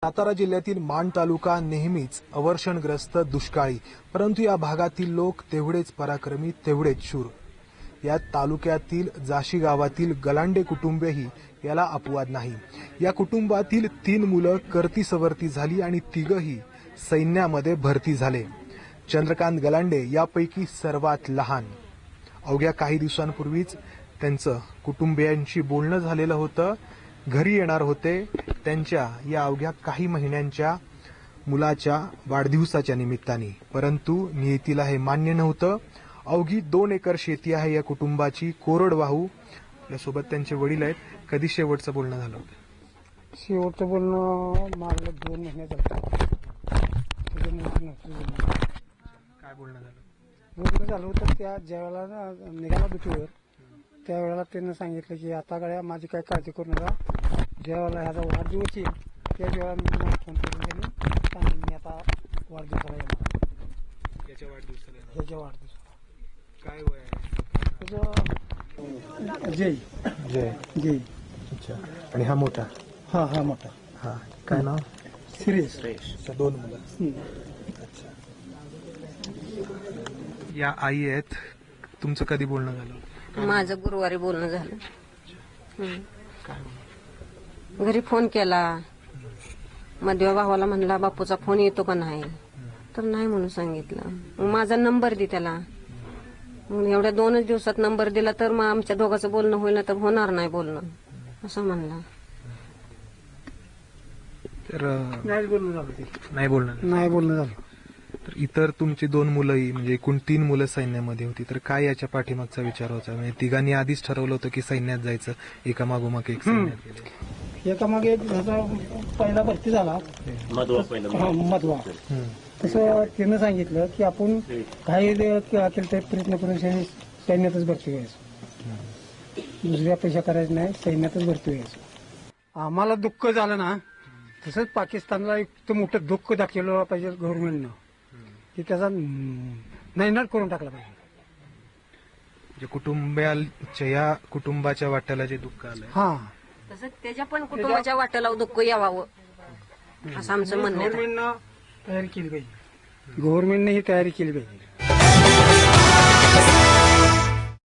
सातारा जिल्ह्यातील माण तालुका नेहमीच अवर्षणग्रस्त दुष्काळी, परंतु या भागातील लोक तेवढेच पराक्रमी, तेवढेच शूर. या तालुक्यातील जाशी गावातील गलांडे कुटुंबही याला अपवाद नाही. या कुटुंबातील 3 मुलं करती सवरती झाली आणि तिघही सैन्यामध्ये भरती झाले. चंद्रकांत गलांडे यापैकी सर्वात लहान. अवघ्या काही दिवसांपूर्वीच त्यांचं कुटुंबियांशी बोलणं झालेलं होतं. घरी येणार होते त्यांच्या या अवघ्या काही महिन्यांच्या मुलाच्या वाढदिवसाच्या निमित्ताने, परंतु नियतीला हे मान्य नव्हतं. अवघी 2 एकर शेती आहे या कुटुंबाची, कोरडवाहू. आपल्यासोबत त्यांचे वडील आहेत. कधी शेवटचं बोलणं झालं होतं? शेवटचं बोलणं मागलं 2 महिन्यात झालं. काय बोलणं झालं? बोलणं झालं होतं त्या ज्यावेळेला निघाला ड्युटीवर त्यावेळेला त्यानं सांगितलं की आता गड्या माझी काय काळजी करू नका, ज्यावेळेला ह्याचा वाढदिवस येईल त्यावेळेला मी तुम्हाला फोन करून त्यांनी सांगेन मी आता वाढदिवसाला येणार. याच्या वाढदिवसाला येणार? ह्याच्या वाढदिवसाला. काय वय आहे त्याचं? जय जय. जय. अच्छा. आणि हा मोठा? हा मोठा. हा. काय नाव? सिरियस. 2 मुलं. अच्छा. या आई आहेत. तुमचं कधी बोलणं झालं? माझं गुरुवारी बोलणं झालं. घरी फोन केला, मधव्या भावाला म्हणला बापूचा फोन येतो का नाही, तर नाही म्हणून सांगितलं. मग माझा नंबर दे त्याला. मग एवढ्या 2 दिवसात नंबर दिला तर मग आमच्या दोघांचं बोलणं होईल ना, तर होणार नाही बोलणं असं म्हणला. तर नाही बोलणं झालं ते. नाही बोलणं झालं. तर इतर तुमची 2 मुलंही, म्हणजे एकूण 3 मुलं सैन्यामध्ये होती, तर काय याच्या पाठीमागचा विचार होता? म्हणजे तिघांनी आधीच ठरवलं होतं की सैन्यात जायचं, एका मागोमाग एक सैन्यात गेले. एकामागे एक ह्याचा पहिला भरती झाला मधवा. तसं त्यानं सांगितलं की आपण काही केलं तर प्रयत्न करून सैन्यातच भरती व्हायचं, दुसऱ्या पैसा करायचं नाही, सैन्यातच भरती व्हायचं. आम्हाला दुःख झालं ना, तसंच पाकिस्तानला एक मोठं दुःख दाखवलं पाहिजे गव्हर्नमेंटनं, की त्याचा नायनाट करून टाकला पाहिजे. या कुटुंबाच्या वाट्याला जे दुःख आलंय, हा तसं त्याच्या पण कुटुंबाच्या वाट्याला दुःख यावं असं आमचं म्हणणं आहे. गव्हर्नमेंटनं तयारी केली पाहिजे. गव्हर्नमेंटने ही तयारी केली पाहिजे.